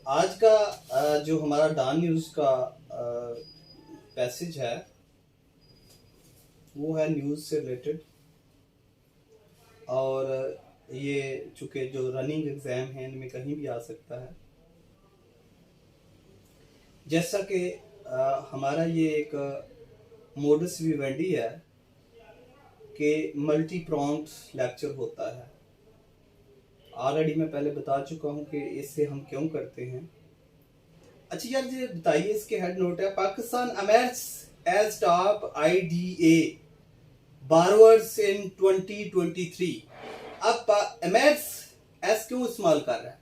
आज का जो हमारा डॉन न्यूज़ का पैसेज है वो है न्यूज़ से रिलेटेड। और ये चूँकि जो रनिंग एग्ज़ाम है इनमें कहीं भी आ सकता है। जैसा कि हमारा ये एक मोडस विवेंडी है कि मल्टी प्रॉन्ग्ड लेक्चर होता है। ऑलरेडी मैं पहले बता चुका हूँ कि इससे हम क्यों करते हैं। अच्छा यार, ये बताइए, इसके हेड नोट है Pakistan emerges as top IDA borrowers in 2023। अब emerges एस क्यों इस्तेमाल कर रहा है?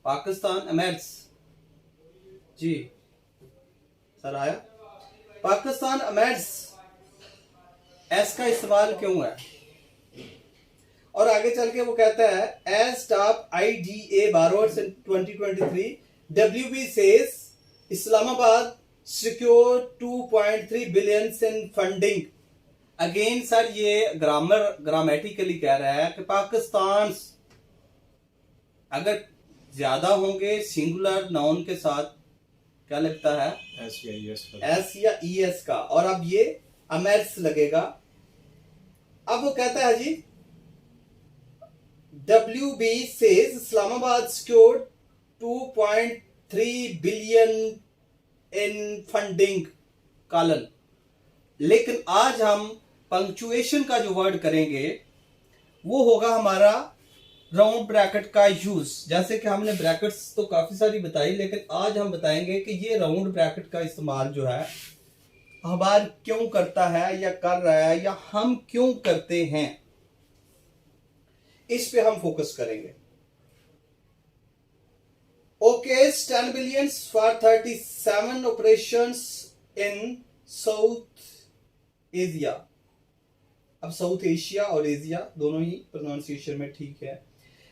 पाकिस्तान emerges जी सर आया। पाकिस्तान emerges एस का इस्तेमाल क्यों है? और आगे चल के वो कहता है as top IDA borrowers in 2023 WB says Islamabad secured 2.3 billion in funding। Again sir ये ग्रामेटिकली कह रहा है कि पाकिस्तान अगर ज्यादा होंगे सिंगुलर नाउन के साथ क्या लगता है? एस या ES का, और अब ये अमेर्स लगेगा। अब वो कहता है जी WB says Islamabad secured 2.3 billion in funding colon. लेकिन आज हम पंक्चुएशन का जो वर्ड करेंगे वो होगा हमारा राउंड ब्रैकेट का यूज। जैसे कि हमने ब्रैकेट्स तो काफी सारी बताई, लेकिन आज हम बताएंगे कि ये राउंड ब्रैकेट का इस्तेमाल जो है हमारा क्यों करता है या कर रहा है या हम क्यों करते हैं, इस पे हम फोकस करेंगे। OKs 10 billion for 37 operations in South Asia। अब साउथ एशिया और एशिया दोनों ही प्रोनाउंसिएशन में ठीक है।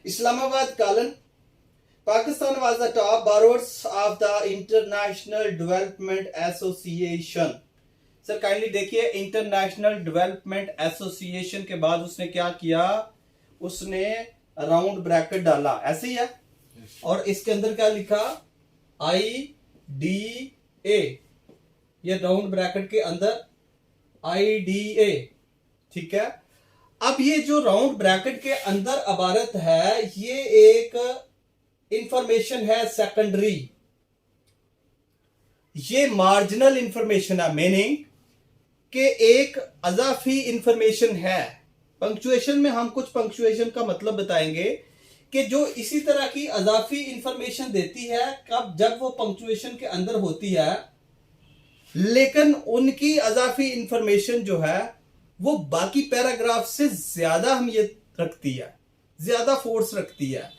Islamabad colon Pakistan was the top borrowers of the international development association. Sir kindly देखिए, इंटरनेशनल डेवलपमेंट एसोसिएशन के बाद उसने क्या किया? उसने राउंड ब्रैकेट डाला, ऐसे ही है। और इसके अंदर क्या लिखा? IDA। ये राउंड ब्रैकेट के अंदर IDA, ठीक है। अब ये जो राउंड ब्रैकेट के अंदर इबारत है ये एक इंफॉर्मेशन है सेकेंडरी, ये मार्जिनल इंफॉर्मेशन है, मीनिंग कि एक अजाफी इंफॉर्मेशन है। पंक्चुएशन में हम कुछ पंक्चुएशन का मतलब बताएंगे कि जो इसी तरह की अजाफी इंफॉर्मेशन देती है कब, जब वो पंक्चुएशन के अंदर होती है, लेकिन उनकी अजाफी इंफॉर्मेशन जो है वो बाकी पैराग्राफ से ज्यादा अहमियत रखती है, ज्यादा फोर्स रखती है,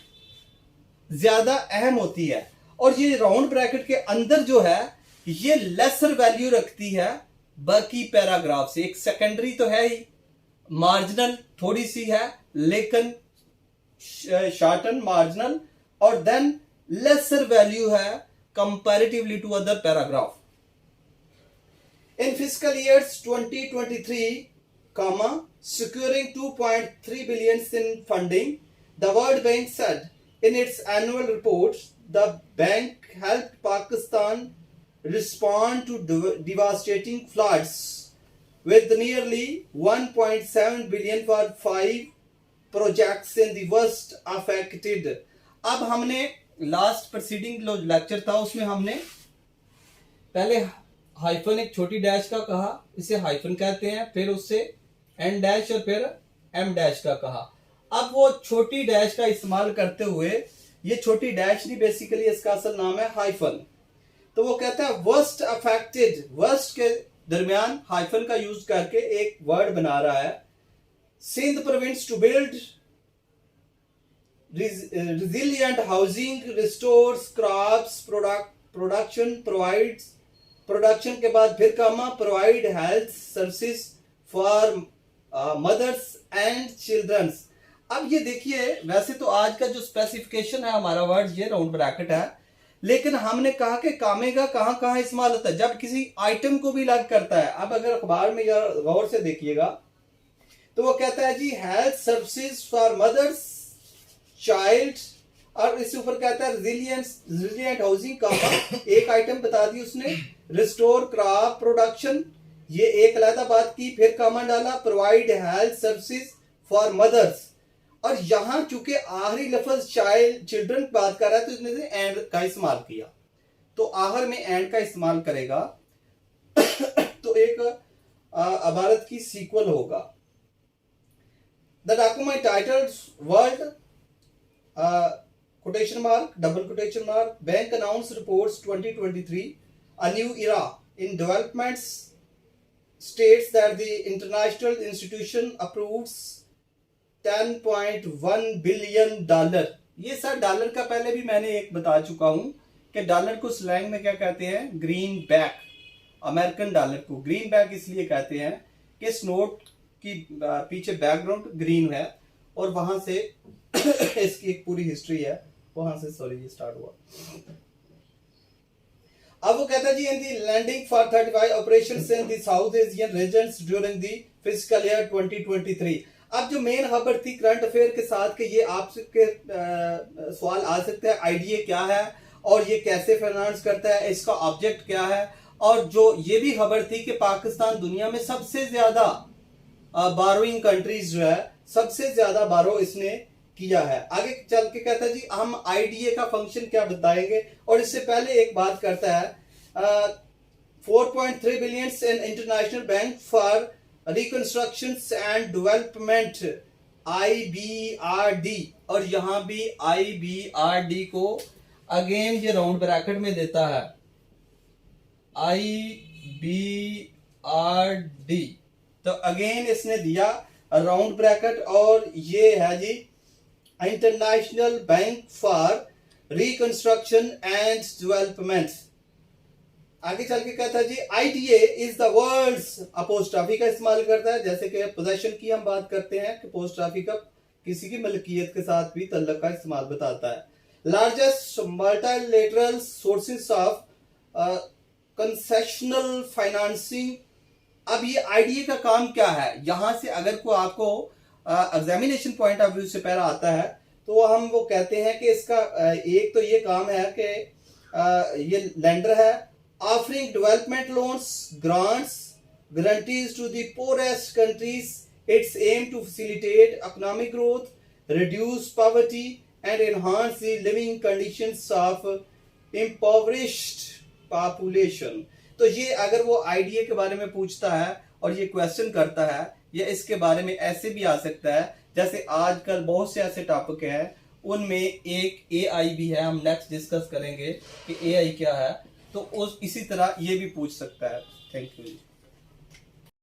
ज्यादा अहम होती है। और ये राउंड ब्रैकेट के अंदर जो है ये लेसर वैल्यू रखती है बाकी पैराग्राफ से। एक सेकेंडरी तो है ही, मार्जिनल थोड़ी सी है, लेकिन शॉर्टन मार्जिनल, और देन लेसर वैल्यू है comparatively to other paragraph. In fiscal years 2023, securing 2.3 billion in funding, the World Bank said in its annual report the bank helped Pakistan respond to devastating floods with nearly 1.7 billion for 5 projects in the worst affected। अब हमने last proceeding lecture था उसमें हमने पहले hyphen एक छोटी dash का कहा, इसे हाइफन कहते हैं, फिर उससे एन डैश और फिर एम डैश का कहा। अब वो छोटी डैश का इस्तेमाल करते हुए, ये छोटी डैश नहीं, बेसिकली इसका असल नाम है हाइफन। तो वो कहता है वर्स्ट अफेक्टेड, वर्स्ट के दरमियान हाइफन का यूज करके एक वर्ड बना रहा है। Sindh province to build resilient housing, restores crops production, provides production के बाद फिर कामा provide health services for mothers and children। अब ये देखिए, वैसे तो आज का जो स्पेसिफिकेशन है हमारा वर्ड ये राउंड ब्रैकेट है, लेकिन हमने कहा कि कामे का कहां कहां इस्तेमाल होता है, जब किसी आइटम को भी अलग करता है। अब अगर अखबार में यार गौर से देखिएगा तो वो कहता है जी health services for mothers child और इससे ऊपर कहता है रिजिलियंट हाउसिंग का एक आइटम बता दी उसने, रिस्टोर क्रॉप प्रोडक्शन, ये एक अलग बात की। फिर कॉमन डाला provide health services for mothers, और यहां चूंकि आखिरी लफ्ज चिल्ड्रन बात कर रहा है तो इसने से एंड का इस्तेमाल किया, तो आखिर में एंड का इस्तेमाल करेगा तो एक इबारत की सीक्वल होगा। The document titles world quotation mark, double quotation mark, bank announced reports 2023 a new era in developments, states that the international institution approves $10.1 billion। ये सर डॉलर का पहले भी मैंने एक बता चुका हूं कि डॉलर को स्लैंग में क्या कहते हैं, ग्रीन बैक। अमेरिकन डॉलर को ग्रीन बैक इसलिए कहते हैं कि इस नोट की पीछे बैकग्राउंड ग्रीन है और वहां से इसकी एक पूरी हिस्ट्री है, वहां से सॉरी ये स्टार्ट हुआ। अब वो कहता है जी in the landing for 35 operations in the South Asian regions during the fiscal year 2023। अब जो मेन खबर थी करंट अफेयर के साथ कि ये आपके सवाल आ सकते हैं, आईडीए क्या है और ये कैसे फाइनेंस करता है, इसका ऑब्जेक्ट क्या है, और जो ये भी खबर थी कि पाकिस्तान दुनिया में सबसे ज्यादा बारोइंग कंट्रीज जो है सबसे ज्यादा बारो इसने किया है। आगे चल के कहता है जी हम आईडीए का फंक्शन क्या बताएंगे, और इससे पहले एक बात करता है 4.3 billion in international bank for reconstruction and development IBRD, और यहां भी IBRD को अगेन ये राउंड ब्रैकेट में देता है IBRD, तो अगेन इसने दिया राउंड ब्रैकेट, और ये है जी international bank for reconstruction and development. आगे चल के कहता है जी IDA is the world's apostrophe का इस्तेमाल करता है, जैसे कि पोजेशन की हम बात करते हैं कि पोस्ट्रॉफी का किसी की मलकियत के साथ भी तल्लुक का इस्तेमाल बताता है। Largest multilateral sources of concessional financing. अब ये आईडीए का काम क्या है, यहां से अगर को आपको एग्जामिनेशन पॉइंट ऑफ व्यू से पहला आता है तो हम वो कहते हैं कि इसका एक तो ये काम है कि ये लेंडर है, offering development loans, grants, guarantees to the poorest countries. Its aim to facilitate economic growth, reduce poverty and enhance the living conditions of impoverished population. तो ये अगर वो आईडीए के बारे में पूछता है और ये क्वेश्चन करता है, या इसके बारे में ऐसे भी आ सकता है जैसे आजकल बहुत से ऐसे टॉपिक हैं, उनमें एक एआई भी है, हम नेक्स्ट डिस्कस करेंगे कि एआई क्या है, तो उस इसी तरह ये भी पूछ सकता है। Thank you.